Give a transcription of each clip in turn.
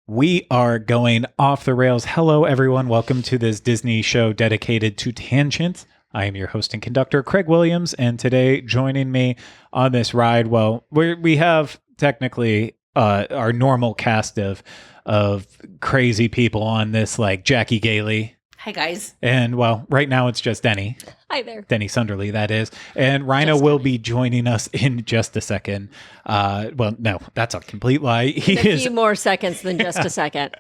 We are going off the rails. Hello, everyone. Welcome to this Disney show dedicated to tangents. I am your host and conductor, Craig Williams, and today joining me on this ride, well, we have technically our normal cast of crazy people on this, like Jackie Gailey. Hi, guys. And, well, right now it's just Denny. Hi there. Denny Sunderly, that is. And Rhino will be joining us in just a second. Well, no, that's a complete lie. He a is few more seconds than just a second.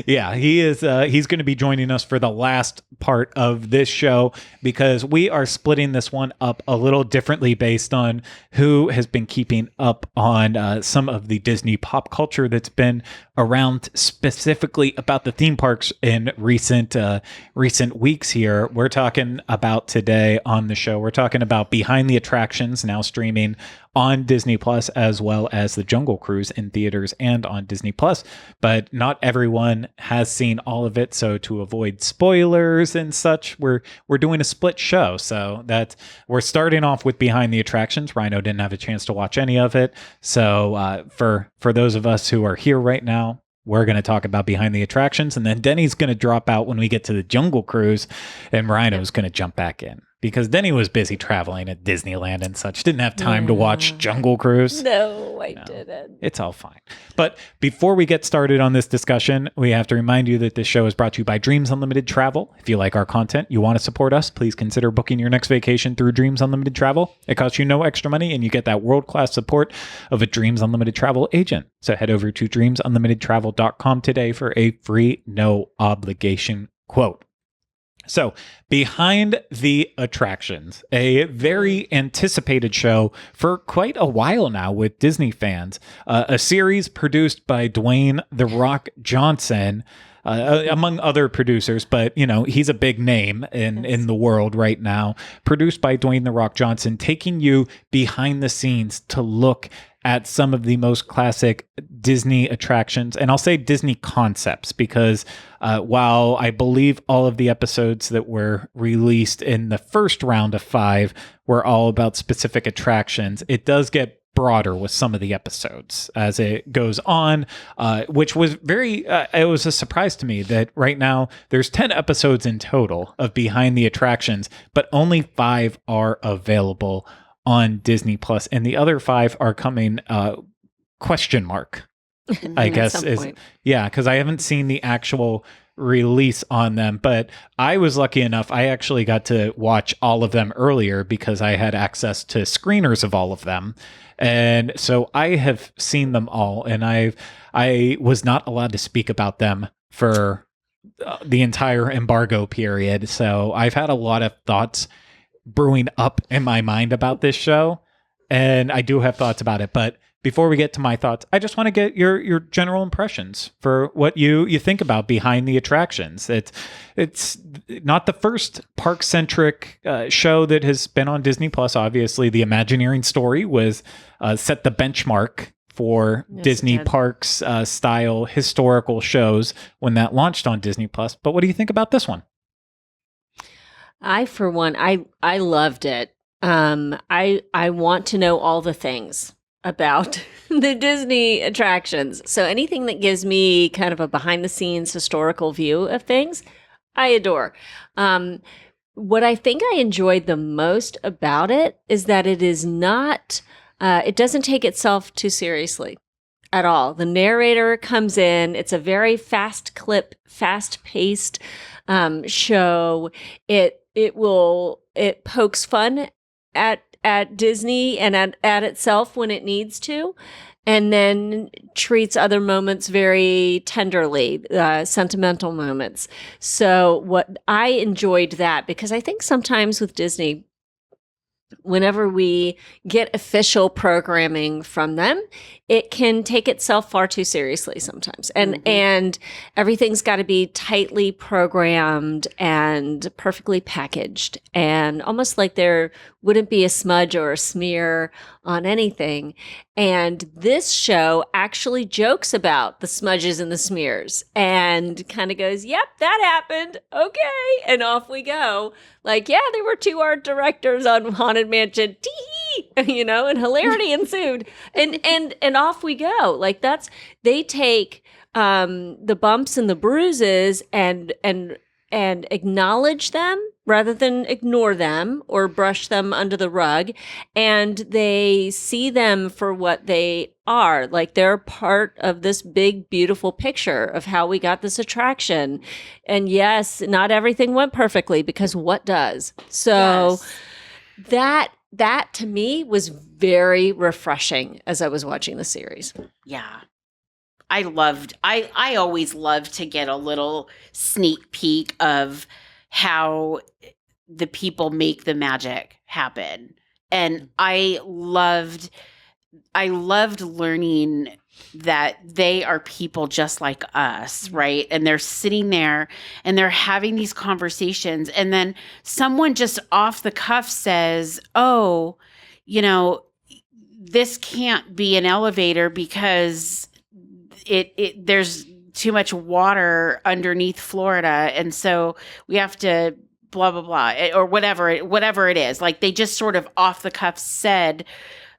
Yeah, he is. He's going to be joining us for the last part of this show because we are splitting this one up a little differently based on who has been keeping up on some of the Disney pop culture that's been around, specifically about the theme parks in recent weeks here. We're talking about today on the show. We're talking about Behind the Attractions, now streaming on Disney Plus, as well as The Jungle Cruise in theaters and on Disney Plus. But not everyone has seen all of it, so to avoid spoilers and such, we're doing a split show. So that we're starting off with Behind the Attractions. Rhino didn't have a chance to watch any of it, so for those of us who are here right now, we're going to talk about Behind the Attractions, and then Denny's going to drop out when we get to the Jungle Cruise, and Rhino's going to jump back in because Denny was busy traveling at Disneyland and such. Didn't have time to watch Jungle Cruise. No, I didn't. It's all fine. But before we get started on this discussion, we have to remind you that this show is brought to you by Dreams Unlimited Travel. If you like our content, you want to support us, please consider booking your next vacation through Dreams Unlimited Travel. It costs you no extra money, and you get that world-class support of a Dreams Unlimited Travel agent. So head over to dreamsunlimitedtravel.com today for a free, no obligation quote. So, Behind the Attractions, a very anticipated show for quite a while now with Disney fans. A series produced by Dwayne "The Rock" Johnson, among other producers, but, you know, he's a big name in the world right now. Produced by Dwayne "The Rock" Johnson, taking you behind the scenes to look at some of the most classic Disney attractions, and I'll say Disney concepts, because while I believe all of the episodes that were released in the first round of 5 were all about specific attractions, it does get broader with some of the episodes as it goes on, which was it was a surprise to me that right now there's 10 episodes in total of Behind the Attractions, but only 5 are available on Disney Plus, and the other 5 are coming question mark, I guess is point. Yeah, because I haven't seen the actual release on them, but I was lucky enough, I actually got to watch all of them earlier because I had access to screeners of all of them, and so I have seen them all, and I was not allowed to speak about them for the entire embargo period, so I've had a lot of thoughts brewing up in my mind about this show, and I do have thoughts about it. But before we get to my thoughts, I just want to get your general impressions for what you think about Behind the Attractions. It's not the first park-centric show that has been on Disney Plus. Obviously, the Imagineering story was set the benchmark for Disney parks style historical shows when that launched on Disney Plus. But what do you think about this one? For one, I loved it. I want to know all the things about the Disney attractions. So anything that gives me kind of a behind the scenes historical view of things, I adore. What I think I enjoyed the most about it is that it is not, it doesn't take itself too seriously at all. The narrator comes in. It's a very fast paced show. It pokes fun at Disney and at itself when it needs to, and then treats other moments very tenderly, sentimental moments. So what I enjoyed that, because I think sometimes with Disney, whenever we get official programming from them, it can take itself far too seriously sometimes. And everything's got to be tightly programmed and perfectly packaged, and almost like there wouldn't be a smudge or a smear on anything. And this show actually jokes about the smudges and the smears and kind of goes, yep, that happened. Okay. And off we go. Like, yeah, there were 2 art directors on Haunted Mansion. Tee-hee! And hilarity ensued. And off we go. Like, they take the bumps and the bruises and acknowledge them rather than ignore them or brush them under the rug. And they see them for what they are. Like they're part of this big, beautiful picture of how we got this attraction. And yes, not everything went perfectly, because what does? So that to me was very refreshing as I was watching the series. Yeah. I always love to get a little sneak peek of how the people make the magic happen. And I loved learning that they are people just like us, right? And they're sitting there and they're having these conversations, and then someone just off the cuff says, "Oh, this can't be an elevator because it there's too much water underneath Florida, and so we have to blah blah blah," or whatever it is. Like they just sort of off the cuff said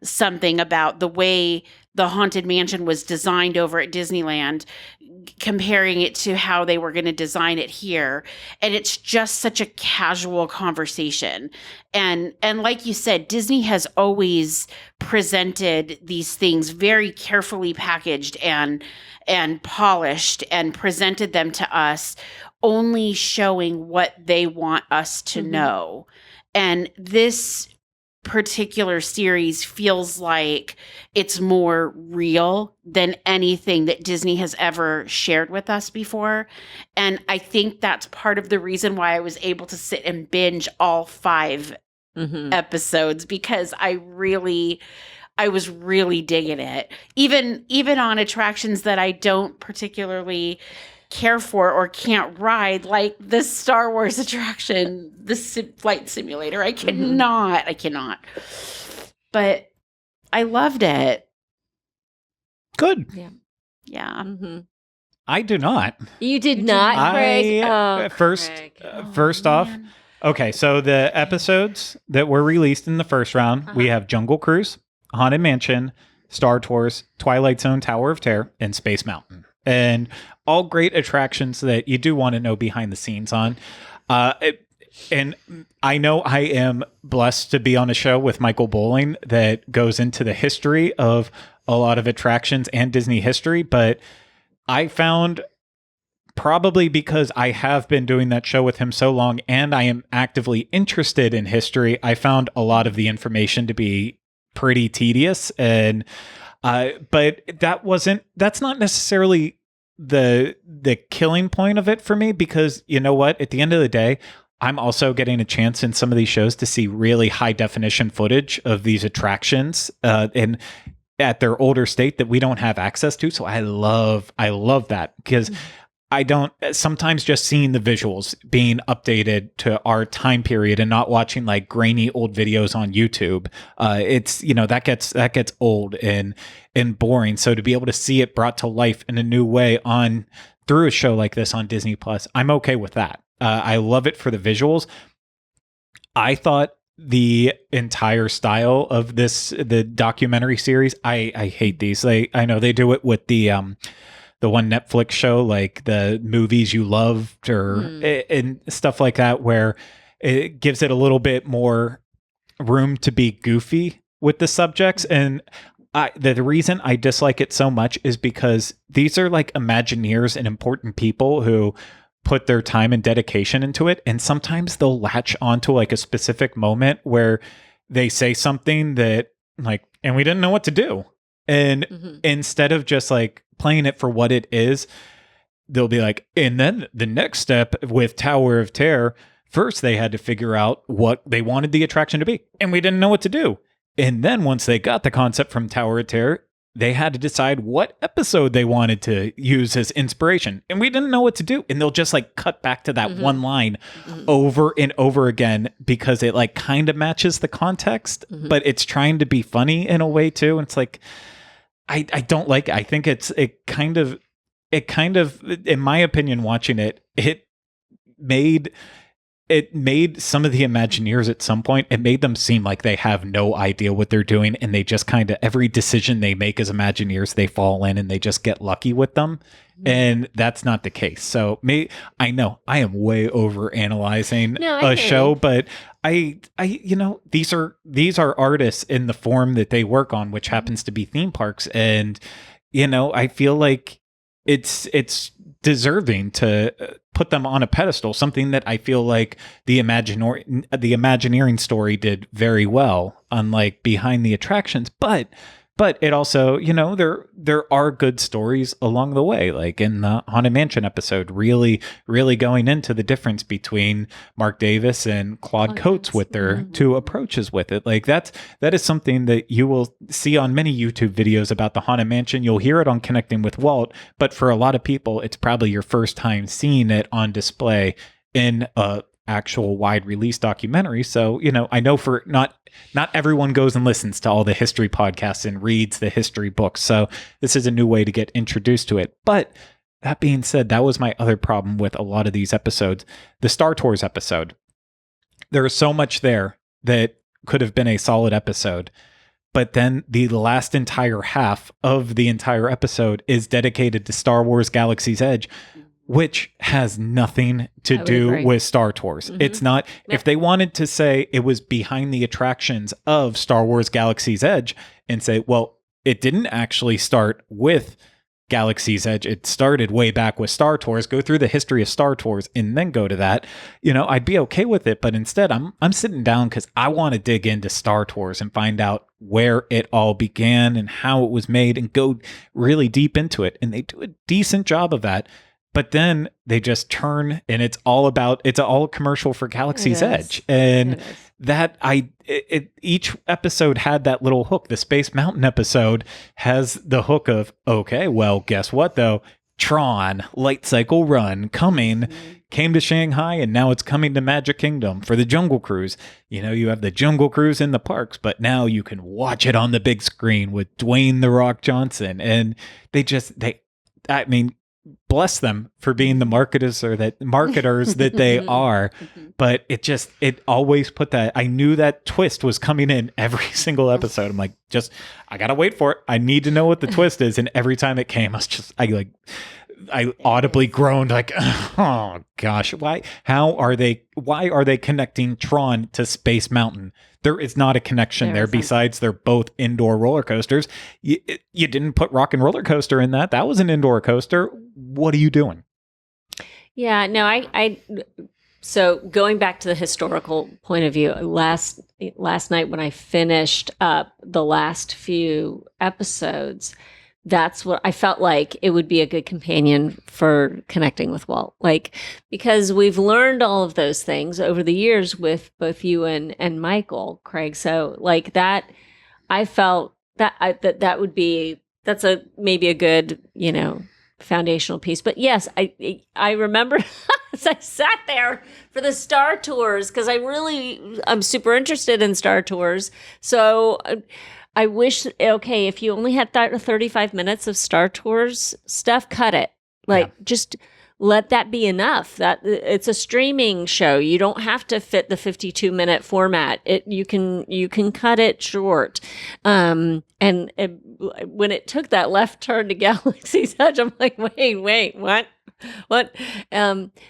something about the way the Haunted Mansion was designed over at Disneyland, comparing it to how they were going to design it here. And it's just such a casual conversation. And like you said, Disney has always presented these things very carefully packaged and polished, and presented them to us only showing what they want us to know. And this particular series feels like it's more real than anything that Disney has ever shared with us before. And I think that's part of the reason why I was able to sit and binge all 5 episodes, because I was really digging it. Even on attractions that I don't particularly care for or can't ride, like the Star Wars attraction, the flight simulator. I cannot. But I loved it. Good. Yeah. I do not. You did not, Craig? First off, okay, so the episodes that were released in the first round, we have Jungle Cruise, Haunted Mansion, Star Tours, Twilight Zone, Tower of Terror, and Space Mountain. And all great attractions that you do want to know behind the scenes on. And I know I am blessed to be on a show with Michael Bowling that goes into the history of a lot of attractions and Disney history, but I found, probably because I have been doing that show with him so long and I am actively interested in history, I found a lot of the information to be pretty tedious. And but that's not necessarily the killing point of it for me, because you know what, at the end of the day, I'm also getting a chance in some of these shows to see really high definition footage of these attractions and at their older state that we don't have access to. So I love that, because I don't, sometimes just seeing the visuals being updated to our time period and not watching like grainy old videos on YouTube. It's, that gets old and boring. So to be able to see it brought to life in a new way through a show like this on Disney Plus, I'm okay with that. I love it for the visuals. I thought the entire style of the documentary series, I hate these. I know they do it with the one Netflix show, like the movies you loved and stuff like that, where it gives it a little bit more room to be goofy with the subjects. And the reason I dislike it so much is because these are like Imagineers and important people who put their time and dedication into it. And sometimes they'll latch onto like a specific moment where they say something that like, and we didn't know what to do. And instead of just like playing it for what it is, they'll be like, and then the next step with Tower of Terror, first they had to figure out what they wanted the attraction to be, and we didn't know what to do. And then once they got the concept from Tower of Terror, they had to decide what episode they wanted to use as inspiration, and we didn't know what to do. And they'll just like cut back to that one line over and over again, because it like kind of matches the context, but it's trying to be funny in a way too. And it's like, I don't like it. I think it kind of, in my opinion, watching it made it made some of the Imagineers at some point, it made them seem like they have no idea what they're doing. And they just kind of, every decision they make as Imagineers, they fall in and they just get lucky with them. And that's not the case. So I know I am way over analyzing a show, but I, these are artists in the form that they work on, which happens to be theme parks. And, I feel like it's deserving to put them on a pedestal, something that I feel like the Imagineering story did very well, unlike Behind the Attractions. But it also, there are good stories along the way, like in the Haunted Mansion episode, really, really going into the difference between Mark Davis and Claude Coates with their two approaches with it. Like that is something that you will see on many YouTube videos about the Haunted Mansion. You'll hear it on Connecting with Walt, but for a lot of people, it's probably your first time seeing it on display in a actual wide release documentary. So, I know for not everyone goes and listens to all the history podcasts and reads the history books. So this is a new way to get introduced to it. But that being said, that was my other problem with a lot of these episodes. The Star Tours episode, there is so much there that could have been a solid episode. But then the last entire half of the entire episode is dedicated to Star Wars Galaxy's Edge, which has nothing to do with Star Tours. It's not, if they wanted to say it was behind the attractions of Star Wars Galaxy's Edge and say, well, it didn't actually start with Galaxy's Edge. It started way back with Star Tours, go through the history of Star Tours and then go to that, I'd be okay with it. But instead I'm sitting down because I want to dig into Star Tours and find out where it all began and how it was made and go really deep into it. And they do a decent job of that. But then they just turn and it's all a commercial for Galaxy's Edge. And each episode had that little hook. The Space Mountain episode has the hook of, okay, well, guess what though? Tron, Light Cycle Run, came to Shanghai and now it's coming to Magic Kingdom for the Jungle Cruise. You have the Jungle Cruise in the parks, but now you can watch it on the big screen with Dwayne "The Rock" Johnson. And bless them for being the marketers that they are. But it always put that, I knew that twist was coming in every single episode. I'm like, I gotta wait for it. I need to know what the twist is. And every time it came, I audibly groaned like, oh gosh, why are they connecting Tron to Space Mountain? There is not a connection there besides they're both indoor roller coasters. You didn't put Rock and Roller Coaster in that. That was an indoor coaster. What are you doing? Yeah, no, so going back to the historical point of view, last night when I finished up the last few episodes, that's what I felt like it would be a good companion for Connecting with Walt. Because we've learned all of those things over the years with both you and Michael, Craig. So that I felt that would be, maybe a good, foundational piece. But yes, I remember as I sat there for the Star Tours, because I'm super interested in Star Tours. So I wish, if you only had 35 minutes of Star Tours stuff, cut it. Just let that be enough. That it's a streaming show. You don't have to fit the 52-minute format. You can cut it short. And when it took that left turn to Galaxy's Edge, I'm like, wait, what?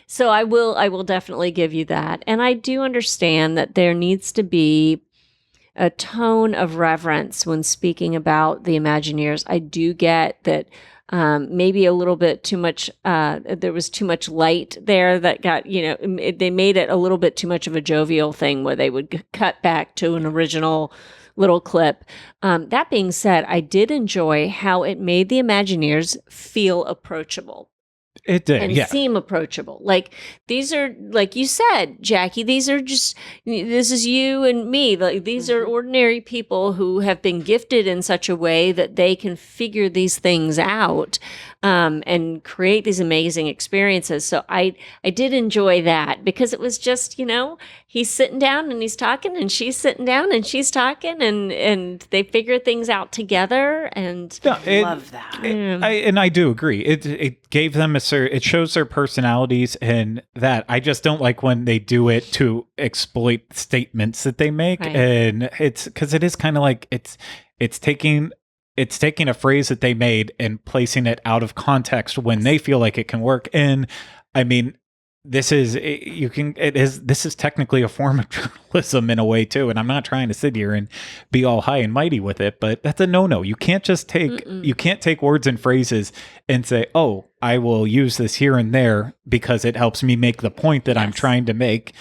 So I will definitely give you that. And I do understand that there needs to be a tone of reverence when speaking about the Imagineers. I do get that maybe a little bit too much, there was too much light there that got, they made it a little bit too much of a jovial thing where they would cut back to an original little clip. That being said, I did enjoy how it made the Imagineers feel approachable. It did, and seem approachable. These are, like you said, Jackie, this is you and me. These are ordinary people who have been gifted in such a way that they can figure these things out and create these amazing experiences. So I did enjoy that because it was just, he's sitting down and he's talking and she's sitting down and she's talking and they figure things out together. And love that. And I do agree. It gave them a their personalities, and that I just don't like when they do it to exploit statements that they make. Right. And it's because it is kind of like it's taking a phrase that they made and placing it out of context when they feel like it can work. And I mean, this is technically a form of journalism in a way too. And I'm not trying to sit here and be all high and mighty with it, but that's a no-no. You can't just take words and phrases and say, oh, I will use this here and there because it helps me make the point that I'm trying to make.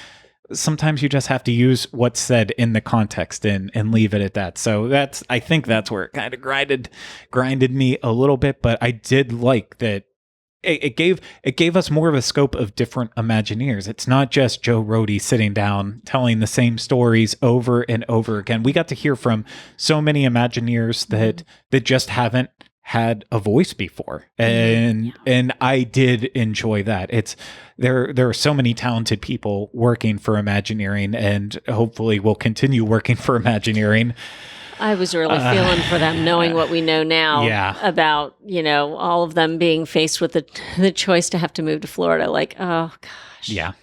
Sometimes you just have to use what's said in the context and leave it at that. So I think that's where it kind of grinded me a little bit, but I did like that. It gave us more of a scope of different Imagineers. It's not just Joe Rohde sitting down telling the same stories over and over again. We got to hear from so many Imagineers that just haven't had a voice before, and I did enjoy that. There are so many talented people working for Imagineering, and hopefully will continue working for Imagineering. I was really feeling for them, knowing what we know now about, all of them being faced with the choice to have to move to Florida. Like, oh, gosh. Yeah.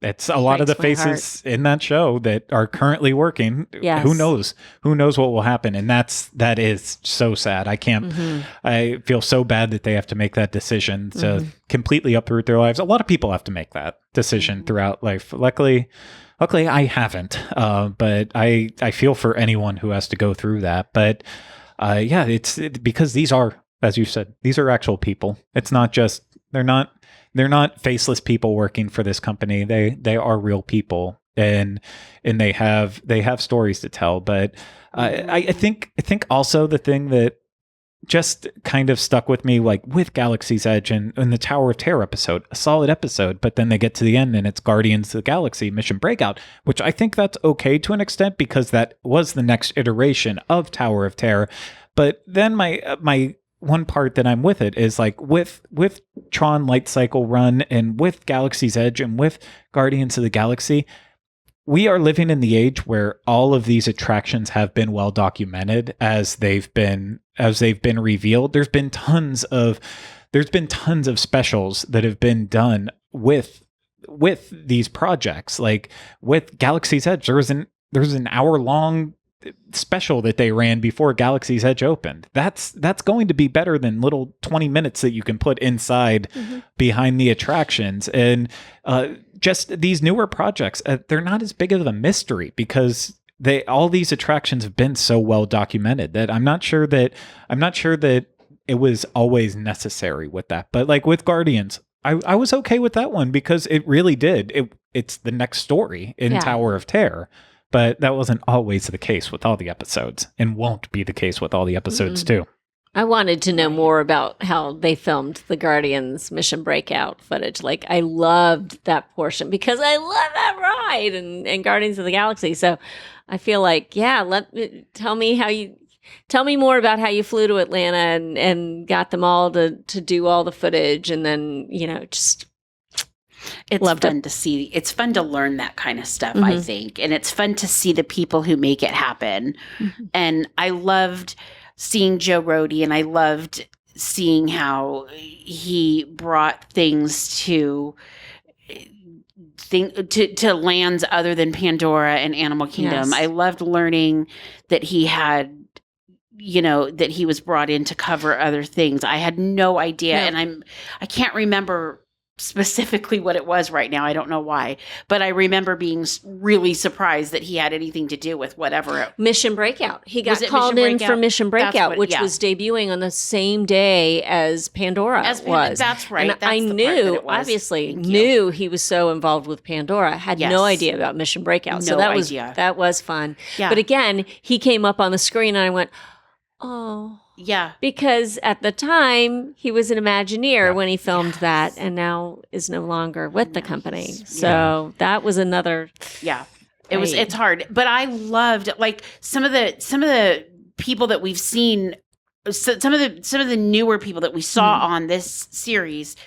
It's a lot of the faces in that show that are currently working. Yes. Who knows? Who knows what will happen? And that is so sad. I feel so bad that they have to make that decision to completely uproot their lives. A lot of people have to make that decision throughout life. Luckily, I haven't, but I feel for anyone who has to go through that. But it's because these are, as you said, these are actual people. It's not just they're not faceless people working for this company. They are real people, and they have stories to tell. But I think also the thing that just kind of stuck with me, like with Galaxy's Edge and the Tower of Terror episode, a solid episode, but then they get to the end and it's Guardians of the Galaxy Mission Breakout, which I think that's okay to an extent because that was the next iteration of Tower of Terror. But then my one part that I'm with it is like with Tron Light Cycle Run and with Galaxy's Edge and with Guardians of the Galaxy, we are living in the age where all of these attractions have been well documented as they've been revealed. There's been tons of specials that have been done with these projects. Like with Galaxy's Edge, there was an hour-long special that they ran before Galaxy's Edge opened. That's going to be better than little 20 minutes that you can put inside behind the attractions. And just these newer projects, they're not as big of a mystery because all these attractions have been so well documented that I'm not sure that it was always necessary with that. But like with Guardians, I was okay with that one because it really did. It's the next story in Tower of Terror. But that wasn't always the case with all the episodes and won't be the case with all the episodes too. I wanted to know more about how they filmed the Guardians Mission Breakout footage. Like, I loved that portion because I love that ride and Guardians of the Galaxy. So I feel like, tell me more about how you flew to Atlanta and got them all to do all the footage, and then, just it's fun to see. It's fun to learn that kind of stuff, I think. And it's fun to see the people who make it happen. And I loved seeing Joe Rohde, and I loved seeing how he brought things to lands other than Pandora and Animal Kingdom. Yes. I loved learning that he had, that he was brought in to cover other things. I had no idea. And I can't remember specifically what it was right now. I don't know why, but I remember being really surprised that he had anything to do with whatever. Mission Breakout. He got called in for Mission Breakout, which was debuting on the same day as Pandora was. That's right. And I knew, obviously, knew he was so involved with Pandora. Had no idea about Mission Breakout. So that was fun. Yeah. But again, he came up on the screen and I went, oh. Yeah. Because at the time, he was an Imagineer when he filmed that, and now is no longer with the company. So that was another. Yeah. It's hard. But I loved, like, some of the people that we've seen, some of the newer people that we saw on this series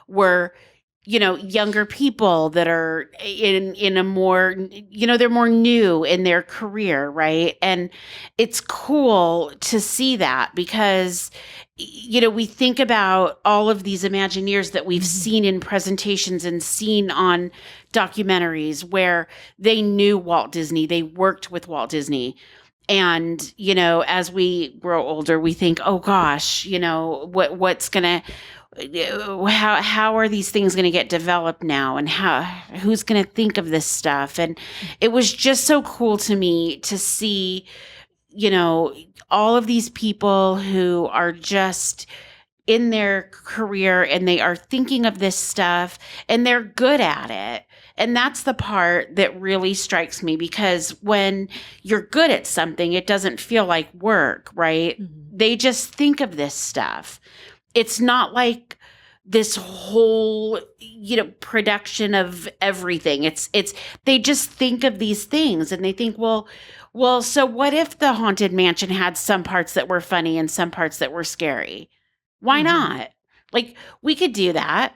were, younger people that are in a more, they're more new in their career, right? And it's cool to see that because, we think about all of these Imagineers that we've seen in presentations and seen on documentaries where they knew Walt Disney, they worked with Walt Disney. And, as we grow older, we think, oh gosh, what's going to, how are these things going to get developed now? And who's going to think of this stuff? And it was just so cool to me to see, all of these people who are just in their career and they are thinking of this stuff and they're good at it. And that's the part that really strikes me, because when you're good at something, it doesn't feel like work, right? Mm-hmm. They just think of this stuff. It's not like this whole, production of everything. It's they just think of these things and they think, well, so what if the Haunted Mansion had some parts that were funny and some parts that were scary? Why not? Like, we could do that.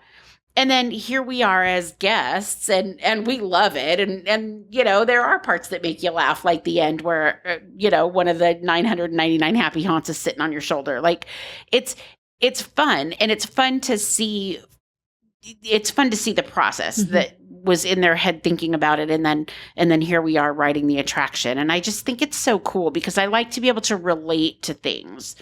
And then here we are as guests and we love it. And there are parts that make you laugh, like the end where, one of the 999 happy haunts is sitting on your shoulder. Like, it's fun. And it's fun to see the process that was in their head thinking about it. And then here we are writing the attraction. And I just think it's so cool because I like to be able to relate to things.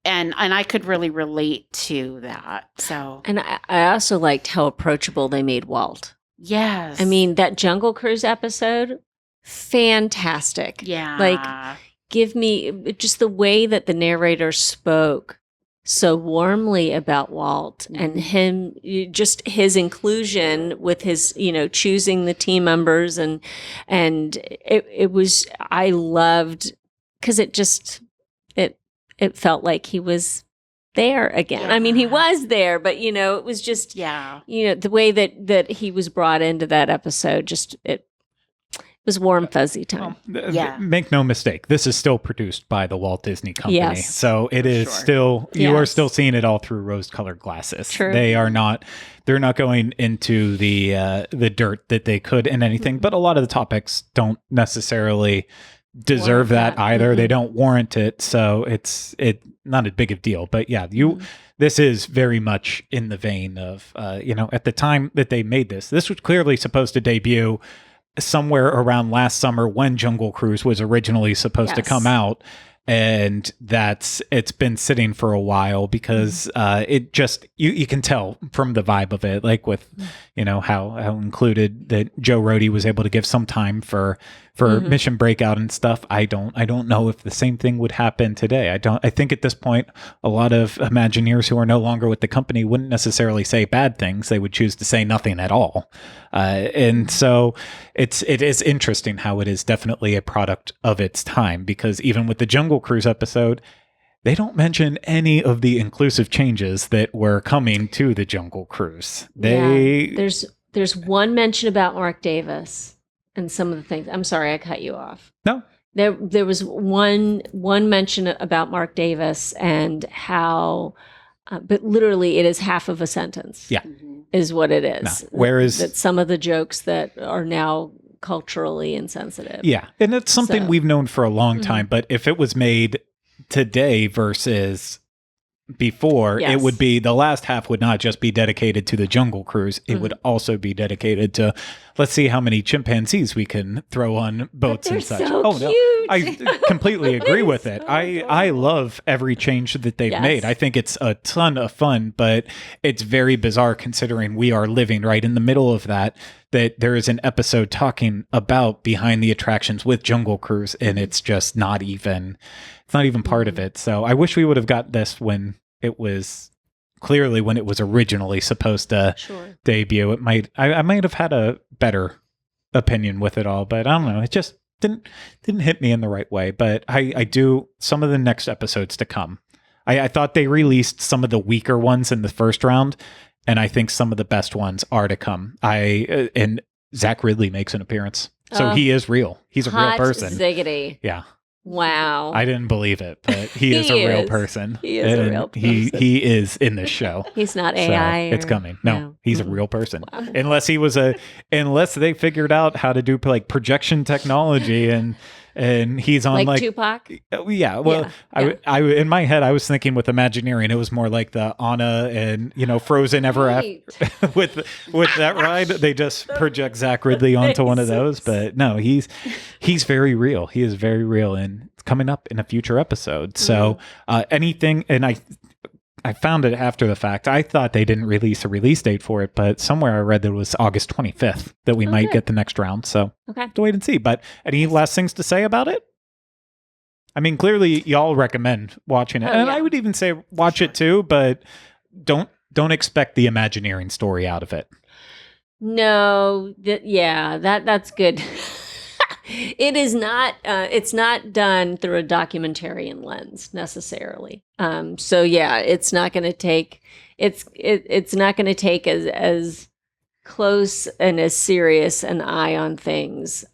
And I could really relate to that. So, and I also liked how approachable they made Walt. Yes. I mean, that Jungle Cruise episode, fantastic. Yeah. Like, give me just the way that the narrator spoke so warmly about Walt and him, just his inclusion with his, choosing the team members. And it was, I loved, because it felt like he was there again. Yeah. I mean, he was there, but it was just, the way that he was brought into that episode, just it was warm, fuzzy time. Make no mistake, this is still produced by the Walt Disney Company. Yes. So it is still, you are still seeing it all through rose-colored glasses. True. They're not going into the dirt that they could in anything, but a lot of the topics don't necessarily deserve that either. They don't warrant it, so it's not a big of deal. But this is very much in the vein of at the time that they made this was clearly supposed to debut somewhere around last summer when Jungle Cruise was originally supposed to come out. And it's been sitting for a while because it just, you can tell from the vibe of it, like with, how included that Joe Rohde was able to give some time for Mission Breakout and stuff. I don't know if the same thing would happen today. I think at this point, a lot of Imagineers who are no longer with the company wouldn't necessarily say bad things. They would choose to say nothing at all. And so it is interesting how it is definitely a product of its time, because even with the Jungle Cruise episode, they don't mention any of the inclusive changes that were coming to the Jungle Cruise. There's one mention about Mark Davis and some of the things. I'm sorry, I cut you off. No. There was one mention about Mark Davis and how, but literally it is half of a sentence. Yeah. Is what it is. No. Whereas that some of the jokes that are now culturally insensitive. Yeah. And it's something we've known for a long time, but if it was made today versus before, it would be, the last half would not just be dedicated to the Jungle Cruise. It would also be dedicated to, let's see how many chimpanzees we can throw on boats and such. So cute. No, I completely agree with it. I love every change that they've made. I think it's a ton of fun, but it's very bizarre considering we are living right in the middle of that there is an episode talking about behind the attractions with Jungle Cruise, and it's just not even part of it. So I wish we would have got this when it was originally supposed to debut. I might have had a better opinion with it all, but I don't know. It just didn't hit me in the right way. But I do, some of the next episodes to come. I thought they released some of the weaker ones in the first round, and I think some of the best ones are to come. And Zach Ridley makes an appearance. So he is real. He's a real person. Ziggity. Yeah. Wow. I didn't believe it, but he is He a real is. person. He is a And real He person. is in this show. He's not So AI. it's coming. No, he's a real person. Wow. Unless unless they figured out how to do like projection technology and he's on like Tupac. Yeah. Well, Yeah. I in my head I was thinking with Imagineering, it was more like the Anna and Frozen Ever Right. After with that ride. They just project Zach Ridley onto one of those. But no, he's very real. He is very real, and it's coming up in a future episode. So anything, and I found it after the fact. I thought they didn't release a release date for it, but somewhere I read that it was August 25th that we might get the next round. So Okay. to wait and see. But any last things to say about it? I mean, clearly y'all recommend watching it, and I would even say watch it too, but don't expect the Imagineering story out of it. No, that's good. It is not. It's not done through a documentarian lens necessarily. So yeah, it's not going to take. It's not going to take as close and as serious an eye on things.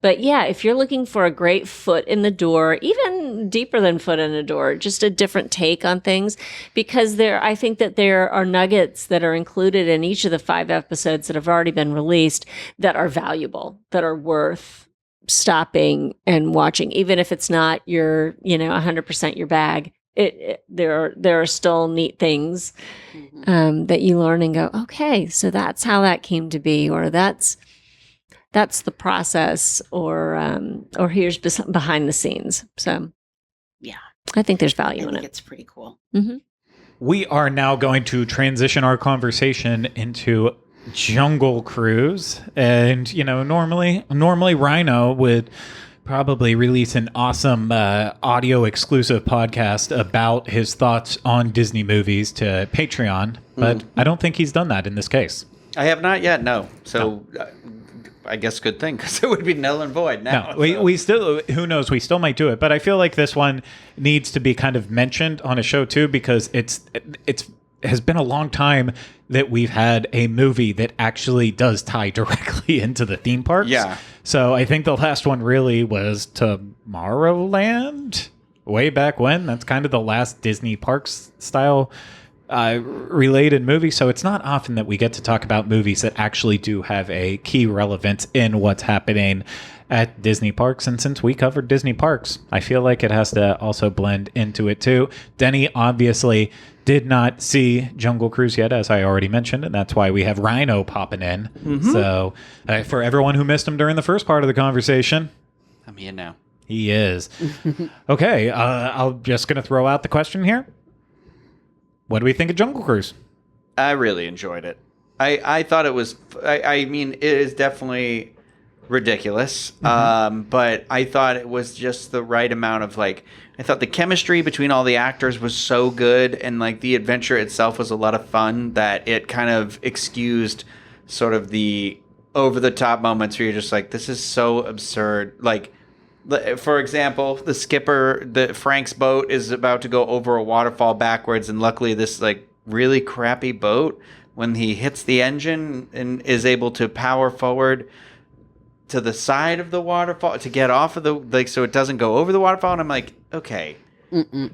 But yeah, if you're looking for a great foot in the door, even deeper than foot in the door, just a different take on things, because I think that there are nuggets that are included in each of the 5 episodes that have already been released that are valuable, that are worth stopping and watching, even if it's not your, 100% your bag. There are still neat things that you learn and go, okay, so that's how that came to be, or that's the process, or here's behind the scenes. So, yeah, I think there's value in it. It's pretty cool. Mm-hmm. We are now going to transition our conversation into Jungle Cruise, and normally Rhino would probably release an awesome audio exclusive podcast about his thoughts on Disney movies to Patreon, but I don't think he's done that in this case. I have not yet. No. So. I guess good thing, because it would be null and void now. No, we still, who knows, we still might do it, but I feel like this one needs to be kind of mentioned on a show too, because it has been a long time that we've had a movie that actually does tie directly into the theme parks. Yeah. So I think the last one really was Tomorrowland way back when. That's kind of the last Disney parks style related movie. So it's not often that we get to talk about movies that actually do have a key relevance in what's happening at Disney parks. And since we covered Disney parks, I feel like it has to also blend into it too. Denny obviously did not see Jungle Cruise yet, as I already mentioned, and that's why we have Rhino popping in. So for everyone who missed him during the first part of the conversation, I'm here now. he is. Okay, I'm just going to throw out the question here. What do we think of Jungle Cruise? I really enjoyed it. I thought it was. I mean, it is definitely ridiculous. But I thought it was just the right amount of I thought the chemistry between all the actors was so good, and the adventure itself was a lot of fun, that it kind of excused sort of the over the top moments where you're just like, this is so absurd. For example, the skipper, Frank's boat is about to go over a waterfall backwards, and luckily this really crappy boat, when he hits the engine and is able to power forward to the side of the waterfall to get off of the so it doesn't go over the waterfall, and I'm like, okay.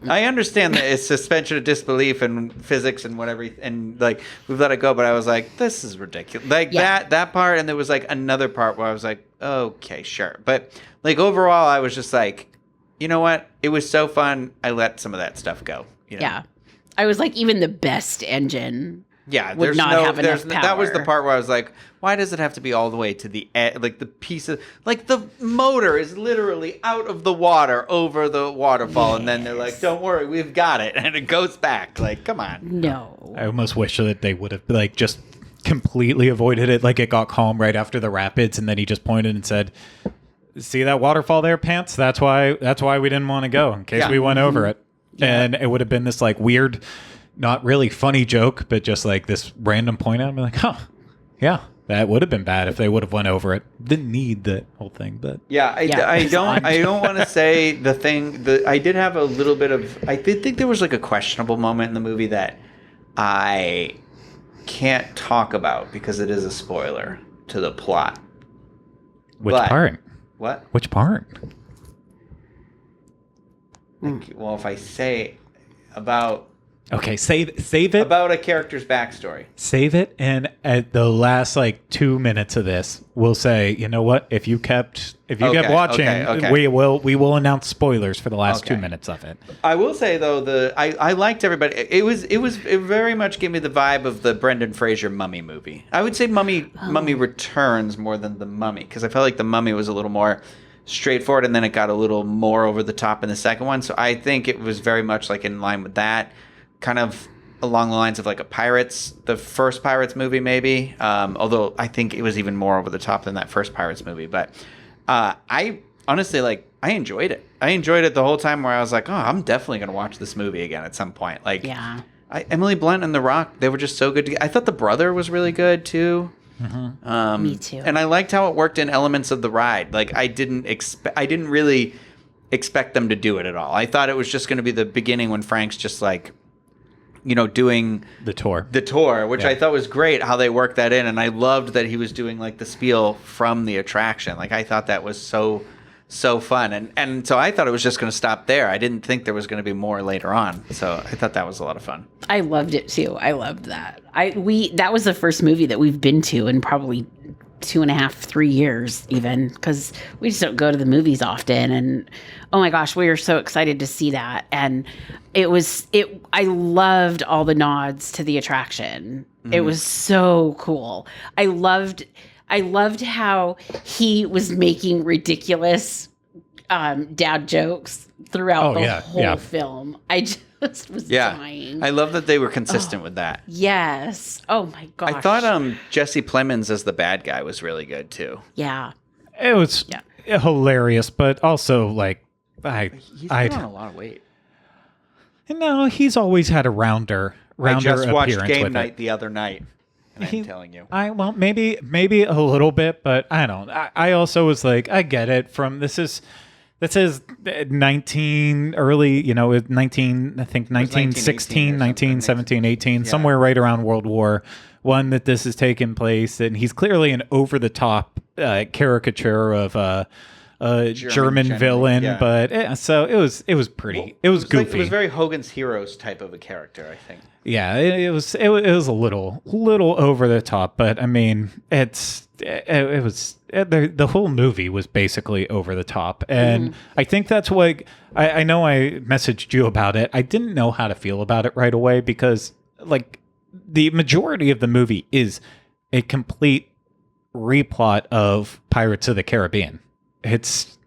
I understand that it's suspension of disbelief and physics and whatever, and we've let it go, but I was like, this is ridiculous. That part, and there was another part where I was like, okay, sure. But overall, I was just like, you know what? It was so fun. I let some of that stuff go. Yeah. I was like, even the best engine would not have enough power. That was the part where I was like, why does it have to be all the way to the end? The piece of the motor is literally out of the water over the waterfall, and then they're like, don't worry, we've got it, and it goes back. Come on. No. I almost wish that they would have just completely avoided it. It got calm right after the rapids, and then he just pointed and said, see that waterfall there, Pants? That's why we didn't want to go, in case we went over it. And it would have been this weird, not really funny joke, but just this random point out. I'm like, huh, yeah, that would have been bad if they would have went over it. Didn't need the whole thing, but I don't want to say the thing that I did have a little bit of. I did think there was a questionable moment in the movie that I can't talk about because it is a spoiler to the plot. Which part? What? Which part? well, if I say about Okay, save it. about a character's backstory. Save it, and at the last 2 minutes of this, we'll say, you know what? If you kept watching, okay. we will announce spoilers for the last Okay. 2 minutes of it. I will say though, I liked everybody. It very much gave me the vibe of the Brendan Fraser Mummy movie. I would say Mummy Returns more than the Mummy, because I felt like the Mummy was a little more straightforward, and then it got a little more over the top in the second one. So I think it was very much in line with that, kind of along the lines of the first Pirates movie maybe. Although I think it was even more over the top than that first Pirates movie. But I honestly I enjoyed it. I enjoyed it the whole time, where I was like, oh, I'm definitely going to watch this movie again at some point. Yeah. Emily Blunt and The Rock, they were just so good. I thought the brother was really good too. Me too. And I liked how it worked in elements of the ride. I didn't really expect them to do it at all. I thought it was just going to be the beginning when Frank's just doing The tour. which I thought was great how they worked that in. And I loved that he was doing the spiel from the attraction. I thought that was so fun. And so I thought it was just going to stop there. I didn't think there was going to be more later on. So I thought that was a lot of fun. I loved it too. I loved that. That was the first movie that we've been to in probably 2.5, 3 years even, because we just don't go to the movies often. And oh my gosh, we were so excited to see that. And I loved all the nods to the attraction. It was so cool. I loved how he was making ridiculous dad jokes throughout the whole film. I just was dying. I love that they were consistent with that. Yes. Oh my gosh. I thought Jesse Plemons as the bad guy was really good too. Yeah. It was hilarious, but also He's put on a lot of weight. No, he's always had a rounder I just watched appearance Game with Night it. the other night, and I'm telling you. Maybe a little bit, but I don't. I also was I get it. This is 19 early, 19, I think 1916, 1917, 18, somewhere right around World War I that this is taking place, and he's clearly an over the top caricature of a German villain, but so it was pretty. It was goofy. It was very Hogan's Heroes type of a character, I think. Yeah, it was a little over the top, but I mean, it was the whole movie was basically over the top, and I think that's why I know I messaged you about it. I didn't know how to feel about it right away, because the majority of the movie is a complete replot of Pirates of the Caribbean. It's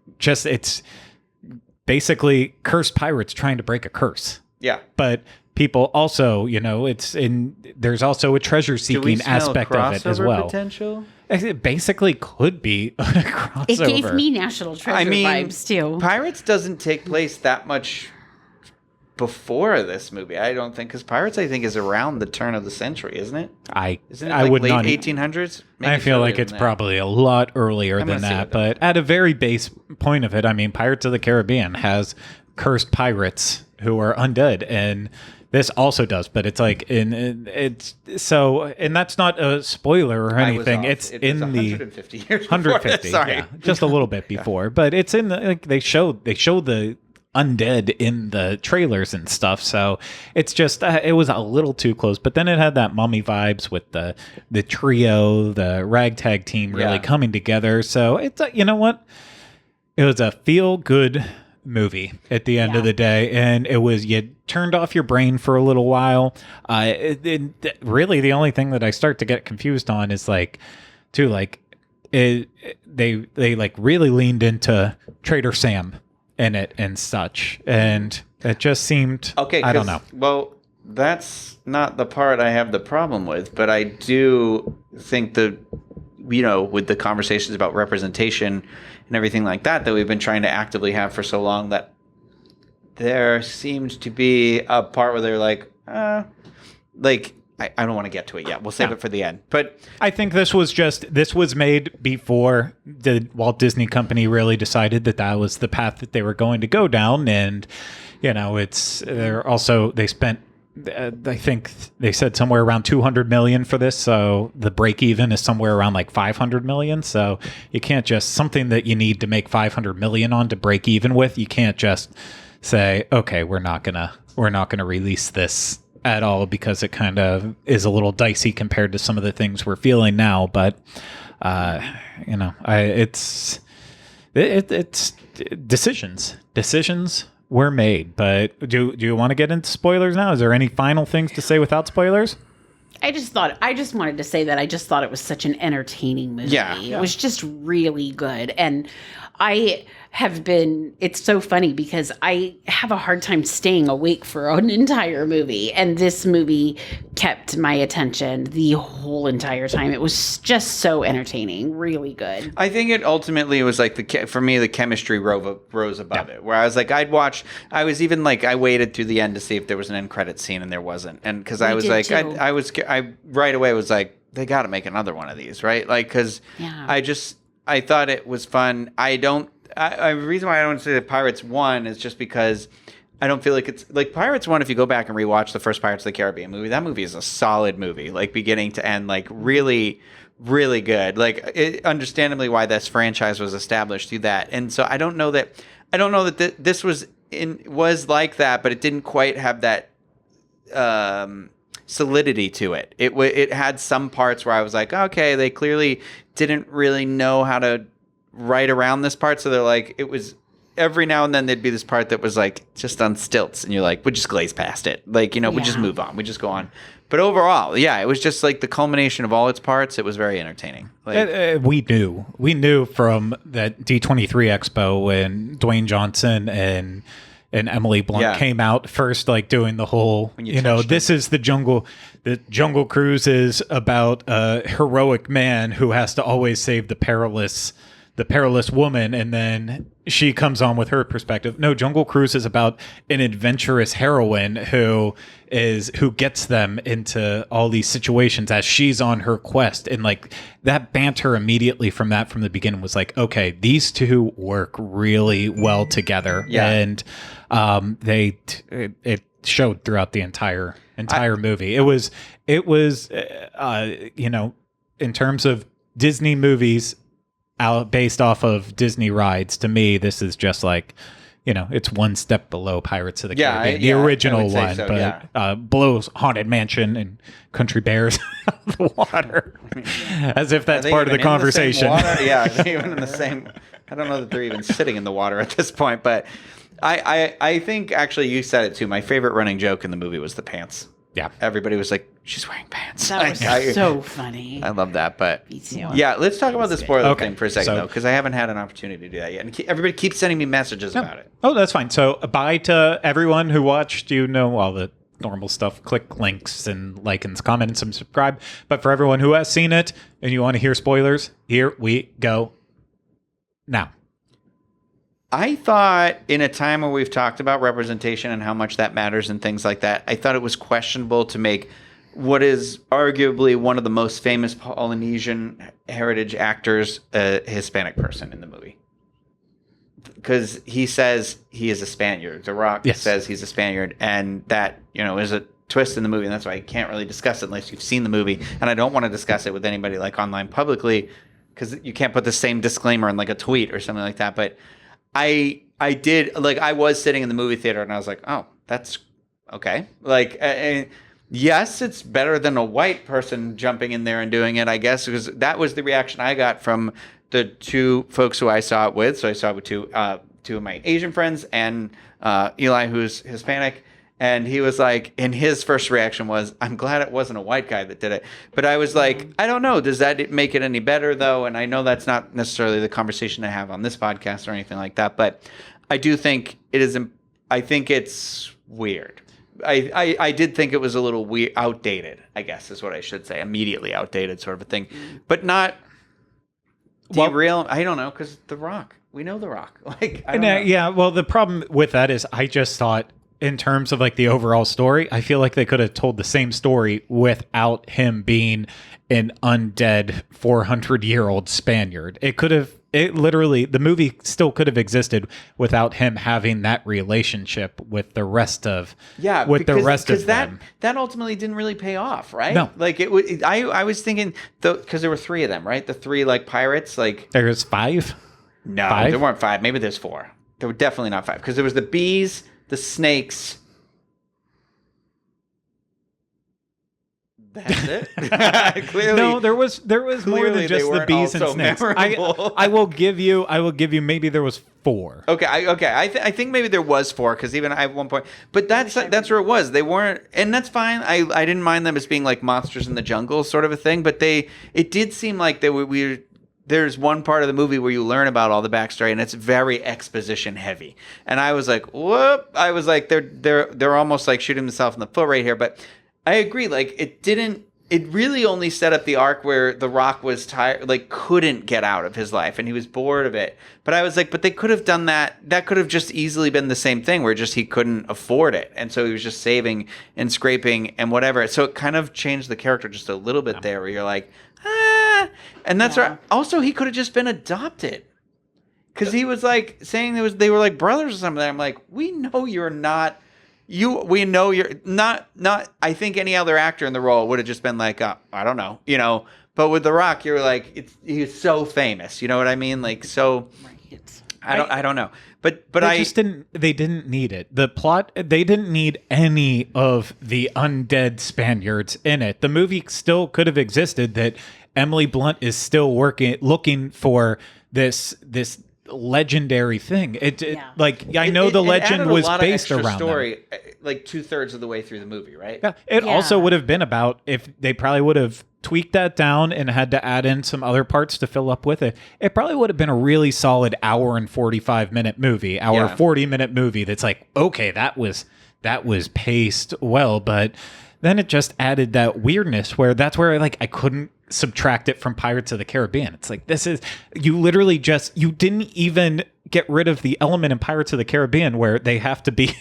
basically cursed pirates trying to break a curse. Yeah. But people also, there's also a treasure seeking aspect of it as well. Potential? It basically could be a crossover. It gave me National Treasure vibes too. Pirates doesn't take place that much before this movie, I don't think, because Pirates, I think, is around the turn of the century, isn't it? Isn't it I would late not 1800s? I feel like it's probably a lot earlier than that, but at a very base point of it, I mean, Pirates of the Caribbean has cursed pirates who are undead, and this also does, but it's and that's not a spoiler or anything. It's in 150 years 150, sorry, just a little bit before, but it's in the they show the undead in the trailers and stuff, so it's just it was a little too close. But then it had that Mummy vibes with the trio, the ragtag team really coming together. So it's you know what, it was a feel good movie at the end of the day, and it was, you turned off your brain for a little while. Really the only thing that I start to get confused on is they really leaned into Trader Sam in it and such, and it just seemed I don't know. Well, that's not the part I have the problem with, but I do think that with the conversations about representation and everything like that we've been trying to actively have for so long, that there seemed to be a part where they're I don't want to get to it yet. We'll save it for the end. But I think this was made before the Walt Disney Company really decided that was the path that they were going to go down. And, they spent, I think they said somewhere around $200 million for this. So the break even is somewhere around $500 million. So you can't just, something that you need to make $500 million on to break even with, you can't just say, okay, we're not gonna release this at all because it kind of is a little dicey compared to some of the things we're feeling now. But it's decisions were made. But do you want to get into spoilers now? Is there any final things to say without spoilers? I just wanted to say that I just thought it was such an entertaining movie. Yeah. It was just really good. And it's so funny because I have a hard time staying awake for an entire movie. And this movie kept my attention the whole entire time. It was just so entertaining, really good. I think it ultimately was like for me, the chemistry rose above it, where I was like, I waited through the end to see if there was an end credit scene, and there wasn't. And because I was like, I right away was like, they got to make another one of these, right? Like, because I thought it was fun. The reason why I don't say that Pirates 1 is just because I don't feel like it's like Pirates 1. If you go back and rewatch the first Pirates of the Caribbean movie, that movie is a solid movie, like beginning to end, like really, really good. Like understandably why this franchise was established through that. And so I don't know that this was like that, but it didn't quite have that solidity to it. It had some parts where I was like, okay, they clearly didn't really know how to write around this part, so they're like, it was every now and then there'd be this part that was like just on stilts, and you're like, we just glaze past it, like, we just move on, we just go on. But overall, it was just like the culmination of all its parts. It was very entertaining. Like, we knew from that D23 Expo when Dwayne Johnson and Emily Blunt came out first, like doing the whole, this is the Jungle Cruise is about a heroic man who has to always save the perilous woman, and then she comes on with her perspective. No, Jungle Cruise is about an adventurous heroine who gets them into all these situations as she's on her quest. And like that banter immediately from the beginning was like, okay, these two work really well together. Yeah. And it showed throughout the entire movie. It was in terms of Disney movies based off of Disney rides, to me, this is just like, it's one step below Pirates of the Caribbean, the original one, so, but below Haunted Mansion and Country Bears out of the water, as if that's part of the conversation. Yeah, they're even in the same. I don't know that they're even sitting in the water at this point, but I think actually you said it too. My favorite running joke in the movie was the pants. Yeah, everybody was like, she's wearing pants. That was so funny. I love that. But Me too. yeah, let's talk about the spoiler thing for a second, though, because I haven't had an opportunity to do that yet. And everybody keeps sending me messages about it. Oh, that's fine. So bye to everyone who watched. All the normal stuff. Click links and like and comment and subscribe. But for everyone who has seen it and you want to hear spoilers, here we go now. I thought in a time where we've talked about representation and how much that matters and things like that, I thought it was questionable to make what is arguably one of the most famous Polynesian heritage actors a Hispanic person in the movie. Because he says he is a Spaniard. The Rock says he's a Spaniard. And that, is a twist in the movie. And that's why I can't really discuss it unless you've seen the movie. And I don't want to discuss it with anybody like online publicly, because you can't put the same disclaimer in like a tweet or something like that. But I did, like, I was sitting in the movie theater and I was like, oh, that's okay. Like, yes, it's better than a white person jumping in there and doing it, I guess, because that was the reaction I got from the two folks who I saw it with. So I saw it with two of my Asian friends and Eli, who's Hispanic. And he was like, and his first reaction was, I'm glad it wasn't a white guy that did it. But I was like, I don't know. Does that make it any better, though? And I know that's not necessarily the conversation I have on this podcast or anything like that. But I do think it is. I think it's weird. I did think it was a little weird, outdated, I guess is what I should say. Immediately outdated sort of a thing. But not derail. I don't know, because The Rock. We know The Rock. Like, I don't know. Yeah, well, the problem with that is I just thought, in terms of like the overall story, I feel like they could have told the same story without him being an undead 400-year-old Spaniard. The movie still could have existed without him having that relationship with the rest of them. That ultimately didn't really pay off, right? No. Like I was thinking, because there were three of them, right? The three like pirates, like there's five. No, there weren't five. Maybe there's four. There were definitely not five, because there was the bees, the snakes. That's it. Clearly, No, there was more clearly than they just the weren't bees and also snakes. memorable. I will give you maybe there was 4. Okay, I think maybe there was 4 because even at one point, but that's where it was. They weren't, and that's fine. I didn't mind them as being like monsters in the jungle sort of a thing, but it did seem like they were weird. There's one part of the movie where you learn about all the backstory, and it's very exposition heavy. And I was like, whoop! I was like, they're almost like shooting themselves in the foot right here. But I agree. Like it really only set up the arc where The Rock was tired, like couldn't get out of his life, and he was bored of it. But I was like, but they could have done that. That could have just easily been the same thing, where just he couldn't afford it, and so he was just saving and scraping and whatever. So it kind of changed the character just a little bit there, where you're like, ah. And that's right. Also, he could have just been adopted, because he was like saying they were like brothers or something. I'm like, we know you're not. We know you're not. I think any other actor in the role would have just been like, I don't know, But with The Rock, you're like, he's so famous. You know what I mean? Like, so. Right. I don't know. But they didn't need it. The plot, they didn't need any of the undead Spaniards in it. The movie still could have existed that Emily Blunt is still looking for this legendary thing. I know the legend was based around story, like 2/3 of the way through the movie, right? Yeah. It also would have been about, if they probably would have tweaked that down and had to add in some other parts to fill up with it, it probably would have been a really solid hour and 45-minute movie, 40-minute movie that's like, okay, that was paced well, but then it just added that weirdness where I couldn't subtract it from Pirates of the Caribbean. It's like, you didn't even get rid of the element in Pirates of the Caribbean where they have to be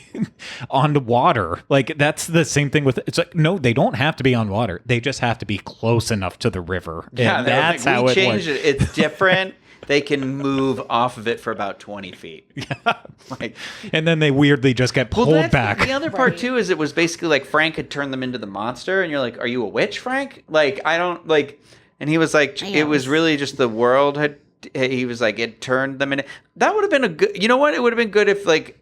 on water. Like, that's the same thing with, it's like, no, they don't have to be on water. They just have to be close enough to the river. Yeah, and that's how it changed works. it. It's different. They can move off of it for about 20 feet. Yeah. And then they weirdly just get pulled back. The other part, too, is it was basically like Frank had turned them into the monster. And you're like, are you a witch, Frank? Like, I don't, like... And he was like, it was really just the world he was like, it turned them into... That would have been a good... You know what? It would have been good if, like...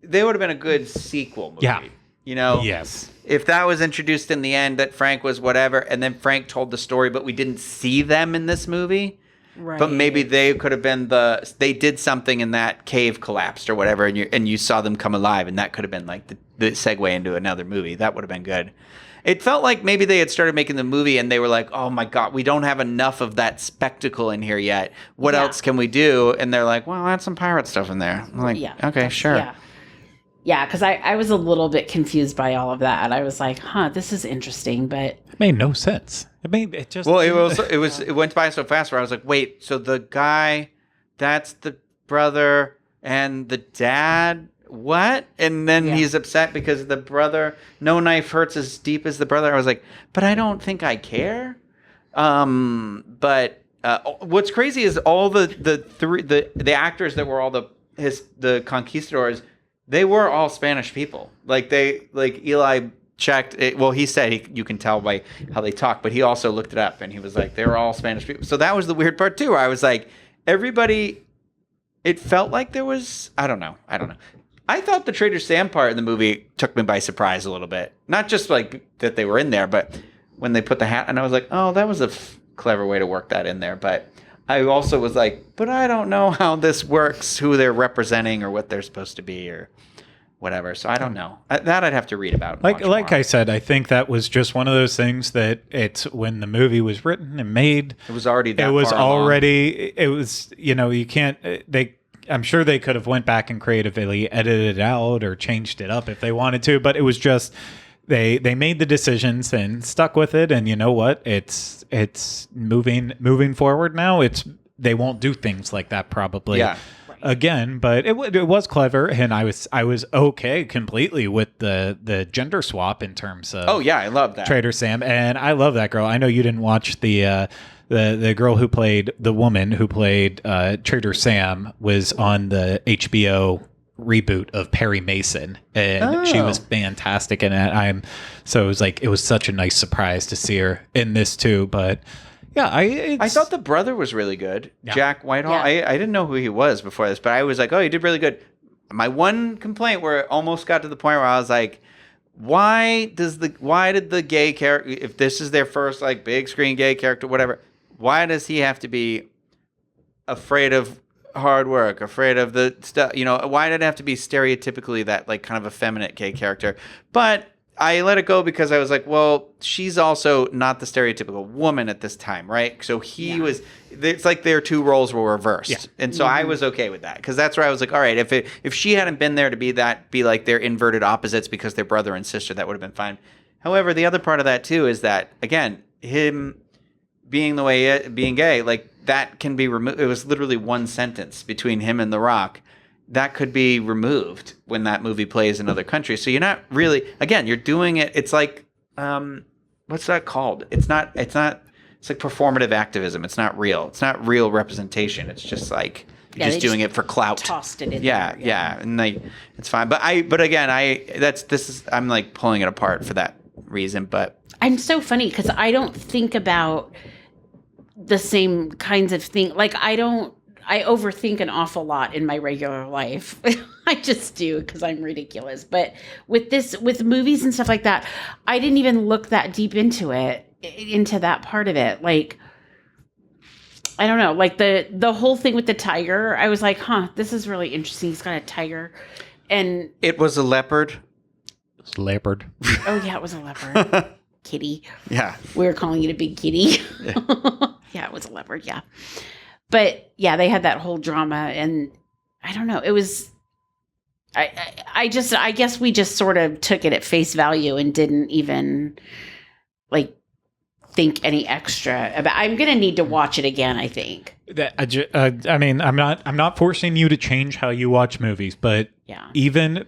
They would have been a good sequel movie. Yeah. Yes. If that was introduced in the end, that Frank was whatever, and then Frank told the story, but we didn't see them in this movie... Right. But maybe they could have been they did something and that cave collapsed or whatever, and you saw them come alive, and that could have been like the segue into another movie. That would have been good. It felt like maybe they had started making the movie and they were like, oh my God, we don't have enough of that spectacle in here yet. What else can we do? And they're like, well, add some pirate stuff in there. I'm like, okay, sure. Yeah, because I was a little bit confused by all of that. I was like, this is interesting, but it made no sense. It went by so fast where I was like, wait, so the guy, that's the brother and the dad, what? And then he's upset because the brother, no knife hurts as deep as the brother. I was like, but I don't think I care. But what's crazy is all the actors that were all the conquistadors, they were all Spanish people. Like Eli checked it. Well, he said you can tell by how they talk, but he also looked it up and he was like, they were all Spanish people. So that was the weird part too, where I was like, everybody, it felt like there was, I don't know. I thought the Trader Sam part in the movie took me by surprise a little bit. Not just like that they were in there, but when they put the hat, and I was like, oh, that was a clever way to work that in there. But I also was like, but I don't know how this works, who they're representing or what they're supposed to be or whatever. So I don't know. That I'd have to read about. Like I said, I think that was just one of those things that it's when the movie was written and made. It was already that. You can't. I'm sure they could have went back and creatively edited it out or changed it up if they wanted to, but it was just they made the decisions and stuck with it. And you know what? It's moving forward now. They won't do things like that probably. Yeah. Again, but it was clever, and I was okay completely with the gender swap in terms of. Oh yeah, I love that Trader Sam, and I love that girl. I know you didn't watch the girl who played the woman who played Trader Sam was on the HBO reboot of Perry Mason, and she was fantastic in it. It was such a nice surprise to see her in this too, but. Yeah, I thought the brother was really good. Yeah. Jack Whitehall. Yeah. I didn't know who he was before this, but I was like, oh, he did really good. my one complaint where it almost got to the point where I was like, why did the gay character, if this is their first like big screen gay character, whatever, why does he have to be afraid of hard work, afraid of the stuff, why did it have to be stereotypically that like kind of effeminate gay character? But I let it go because I was like, well, she's also not the stereotypical woman at this time, right? So it's like their two roles were reversed. Yeah. And so I was okay with that because that's where I was like, all right, if she hadn't been there to be like their inverted opposites because they're brother and sister, that would have been fine. However, the other part of that too is that, again, him being being gay, like that can be removed. It was literally one sentence between him and The Rock. That could be removed when that movie plays in other countries. So you're not really, again, you're doing it. It's like, what's that called? It's like performative activism. It's not real. It's not real representation. It's just like, you're just doing it for clout. Tossed it in there. Yeah. And it's fine. But again, I'm like pulling it apart for that reason. But I'm so funny because I don't think about the same kinds of thing. Like I overthink an awful lot in my regular life. I just do because I'm ridiculous. But with movies and stuff like that, I didn't even look that deep into that part of it. Like, I don't know, like the whole thing with the tiger, I was like, this is really interesting. He's got a tiger. And it was a leopard. It was a leopard. Oh yeah, it was a leopard. Kitty. Yeah. We were calling it a big kitty. Yeah, yeah, it was a leopard. Yeah. But yeah, they had that whole drama, and I don't know. It was, I guess we just sort of took it at face value and didn't even like think any extra about. I'm gonna need to watch it again. I think. I mean, I'm not forcing you to change how you watch movies, but yeah, even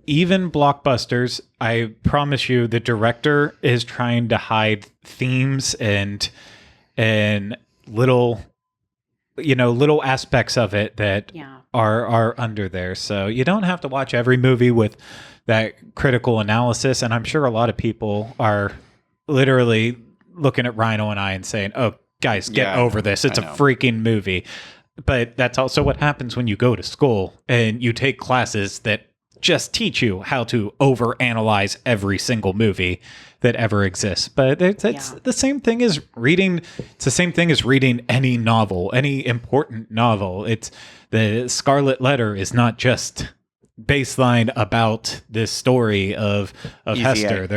blockbusters, I promise you, the director is trying to hide themes and little aspects of it that are under there. So you don't have to watch every movie with that critical analysis. And I'm sure a lot of people are literally looking at Rhino and I and saying, oh, guys, get over this. It's a freaking movie. But that's also what happens when you go to school and you take classes that just teach you how to overanalyze every single movie that ever exists. But it's the same thing as reading. It's the same thing as reading any novel, any important novel. It's the Scarlet Letter is not just baseline about this story of Hester.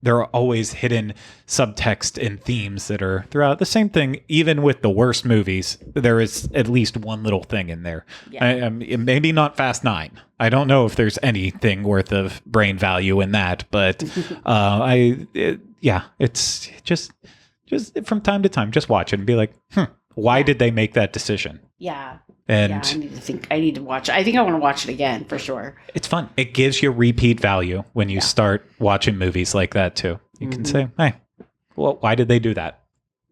There are always hidden subtext and themes that are throughout. The same thing, even with the worst movies, there is at least one little thing in there. Yeah. Maybe not Fast 9. I don't know if there's anything worth of brain value in that, but it's just from time to time, just watch it and be like, why did they make that decision? Yeah. And I need to watch it. I think I want to watch it again for sure. It's fun. It gives you repeat value when you start watching movies like that too. You can say, hey, well, why did they do that?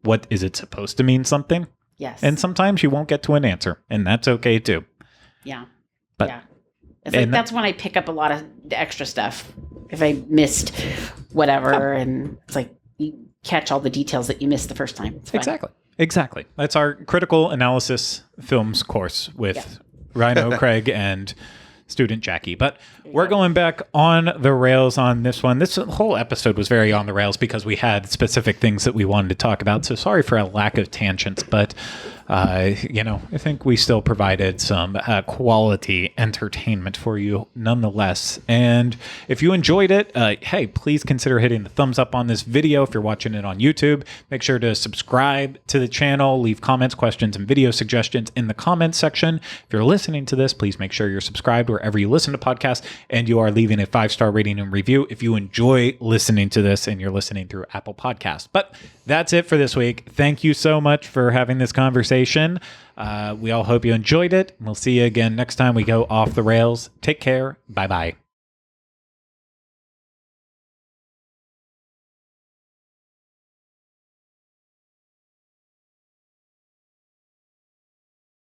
What is it supposed to mean something? Yes. And sometimes you won't get to an answer, and that's okay too. Yeah. But it's like that's when I pick up a lot of extra stuff. If I missed whatever, and it's like you catch all the details that you missed the first time. It's fun. Exactly. That's our critical analysis films course with Rhino, Craig, and student Jackie. But we're going back on the rails on this one. This whole episode was very on the rails because we had specific things that we wanted to talk about. So sorry for a lack of tangents, but I think we still provided some quality entertainment for you nonetheless. And if you enjoyed it, hey, please consider hitting the thumbs up on this video. If you're watching it on YouTube, make sure to subscribe to the channel, leave comments, questions, and video suggestions in the comments section. If you're listening to this, please make sure you're subscribed wherever you listen to podcasts and you are leaving a 5-star rating and review if you enjoy listening to this and you're listening through Apple Podcasts. But that's it for this week. Thank you so much for having this conversation. We all hope you enjoyed it. We'll see you again next time we go off the rails. Take care. Bye-bye.